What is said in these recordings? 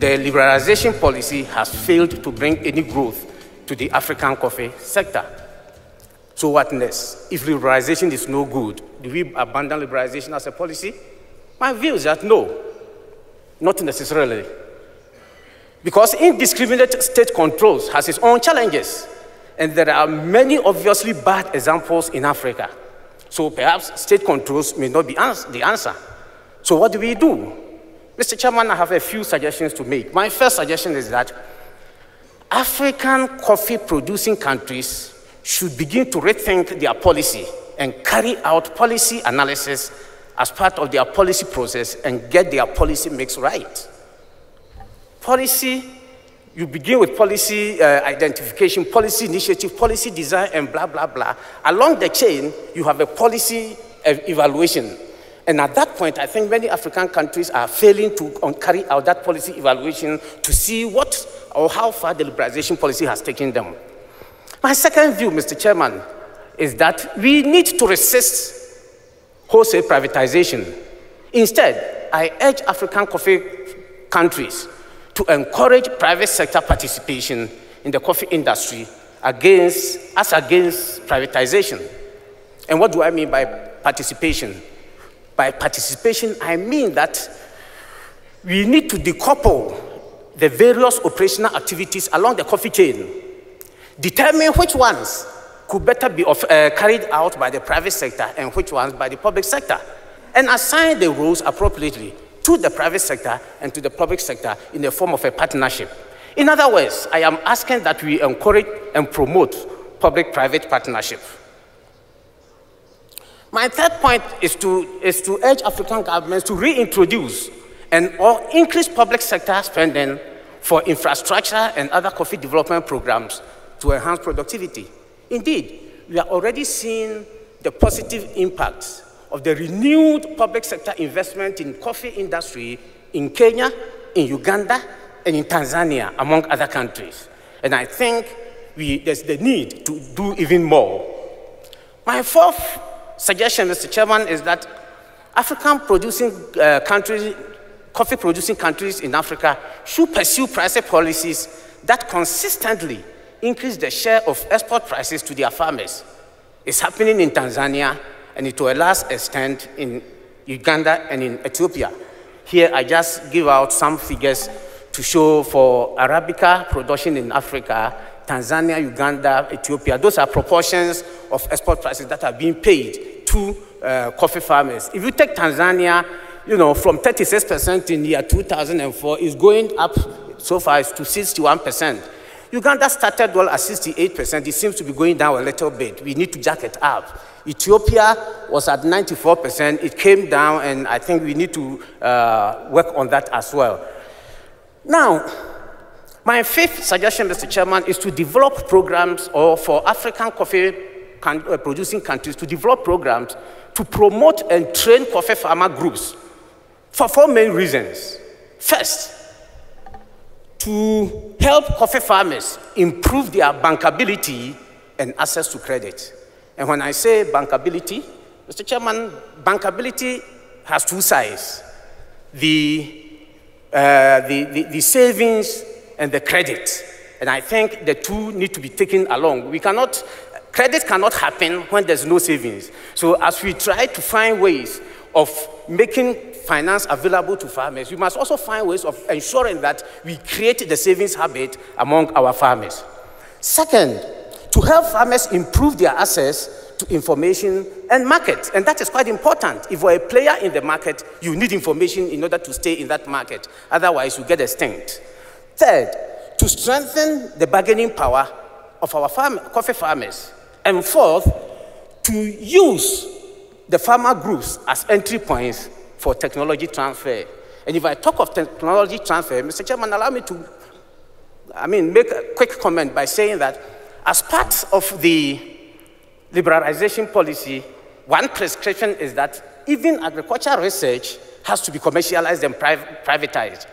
the liberalization policy has failed to bring any growth to the African coffee sector. So what next? If liberalization is no good, do we abandon liberalization as a policy? My view is that no, not necessarily. Because indiscriminate state controls has its own challenges, and there are many obviously bad examples in Africa. So perhaps state controls may not be the answer. So what do we do? Mr. Chairman, I have a few suggestions to make. My first suggestion is that African coffee-producing countries should begin to rethink their policy and carry out policy analysis as part of their policy process and get their policy mix right. Policy, you begin with policy identification, policy initiative, policy design, and blah, blah, blah. Along the chain, you have a policy evaluation. And at that point, I think many African countries are failing to carry out that policy evaluation to see what or how far the liberalization policy has taken them. My second view, Mr. Chairman, is that we need to resist wholesale privatization. Instead, I urge African coffee countries to encourage private sector participation in the coffee industry against privatization. And what do I mean by participation? By participation, I mean that we need to decouple the various operational activities along the coffee chain, determine which ones could better be carried out by the private sector and which ones by the public sector, and assign the roles appropriately to the private sector and to the public sector in the form of a partnership. In other words, I am asking that we encourage and promote public-private partnership. My third point is to urge African governments to reintroduce or increase public sector spending for infrastructure and other coffee development programs to enhance productivity. Indeed, we are already seeing the positive impacts of the renewed public sector investment in coffee industry in Kenya, in Uganda, and in Tanzania, among other countries. And I think there's the need to do even more. My fourth suggestion, Mr. Chairman, is that coffee-producing countries in Africa should pursue pricing policies that consistently increase the share of export prices to their farmers. It's happening in Tanzania, and to a large extent in Uganda and in Ethiopia. Here, I just give out some figures to show for Arabica production in Africa, Tanzania, Uganda, Ethiopia. Those are proportions of export prices that are being paid to coffee farmers. If you take Tanzania, from 36% in year 2004, is going up so far to 61%. Uganda started well at 68%. It seems to be going down a little bit. We need to jack it up. Ethiopia was at 94%. It came down, and I think we need to work on that as well. Now, my fifth suggestion, Mr. Chairman, is to develop programs, or for African coffee producing countries to develop programs to promote and train coffee farmer groups for four main reasons. First, to help coffee farmers improve their bankability and access to credit. And when I say bankability, Mr. Chairman, bankability has two sides: the savings and the credit. And I think the two need to be taken along. Credit cannot happen when there's no savings. So as we try to find ways of making finance available to farmers, we must also find ways of ensuring that we create the savings habit among our farmers. Second, to help farmers improve their access to information and market. And that is quite important. If you're a player in the market, you need information in order to stay in that market. Otherwise, you get extinct. Third, to strengthen the bargaining power of our coffee farmers. And fourth, to use the farmer groups as entry points for technology transfer. And if I talk of technology transfer, Mr. Chairman, allow me to make a quick comment by saying that as part of the liberalization policy, one prescription is that even agricultural research has to be commercialized and privatized.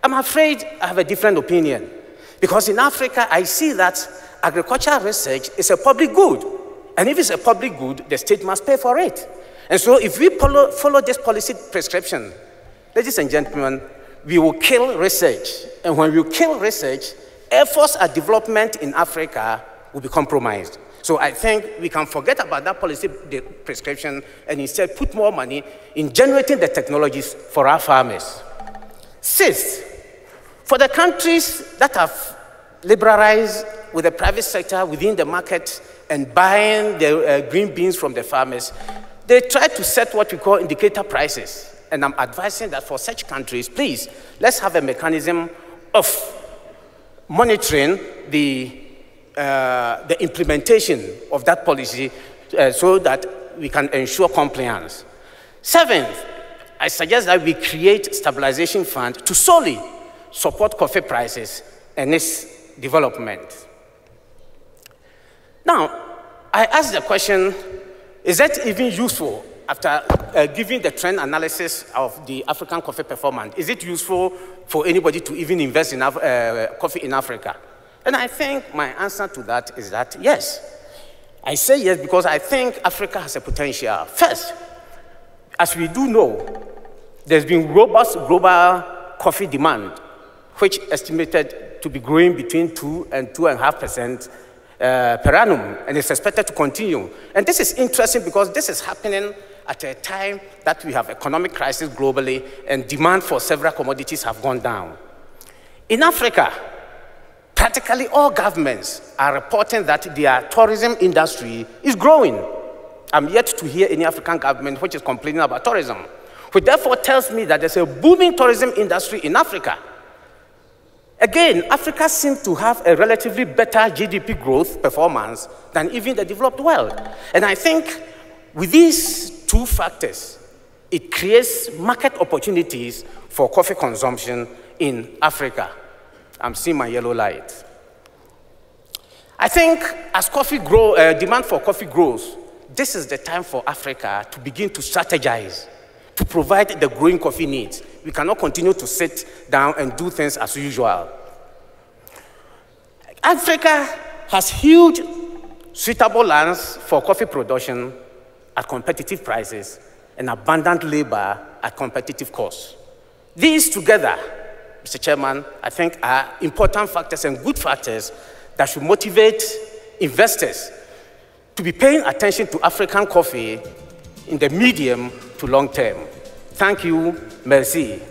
I'm afraid I have a different opinion, because in Africa, I see that agricultural research is a public good. And if it's a public good, the state must pay for it. And so if we follow this policy prescription, ladies and gentlemen, we will kill research. And when we kill research, efforts at development in Africa will be compromised. So I think we can forget about that policy prescription and instead put more money in generating the technologies for our farmers. Sixth, for the countries that have liberalized with the private sector within the market and buying the green beans from the farmers, they try to set what we call indicator prices. And I'm advising that for such countries, please, let's have a mechanism of monitoring the implementation of that policy so that we can ensure compliance. Seventh, I suggest that we create stabilization fund to solely support coffee prices and its development. Now, I ask the question, is that even useful after giving the trend analysis of the African coffee performance? Is it useful for anybody to even invest in coffee in Africa? And I think my answer to that is that yes. I say yes because I think Africa has a potential. First, as we do know, there's been robust global coffee demand, which estimated to be growing between 2 and 2.5% per annum, and it's expected to continue. And this is interesting because this is happening at a time that we have economic crisis globally and demand for several commodities have gone down. In Africa, practically all governments are reporting that their tourism industry is growing. I'm yet to hear any African government which is complaining about tourism, which therefore tells me that there's a booming tourism industry in Africa. Again, Africa seems to have a relatively better GDP growth performance than even the developed world. And I think with these two factors, it creates market opportunities for coffee consumption in Africa. I'm seeing my yellow light. I think as demand for coffee grows, this is the time for Africa to begin to strategize, to provide the growing coffee needs. We cannot continue to sit down and do things as usual. Africa has huge suitable lands for coffee production at competitive prices and abundant labor at competitive costs. These together, Mr. Chairman, I think are important factors and good factors that should motivate investors to be paying attention to African coffee in the medium to long term. Thank you. Merci.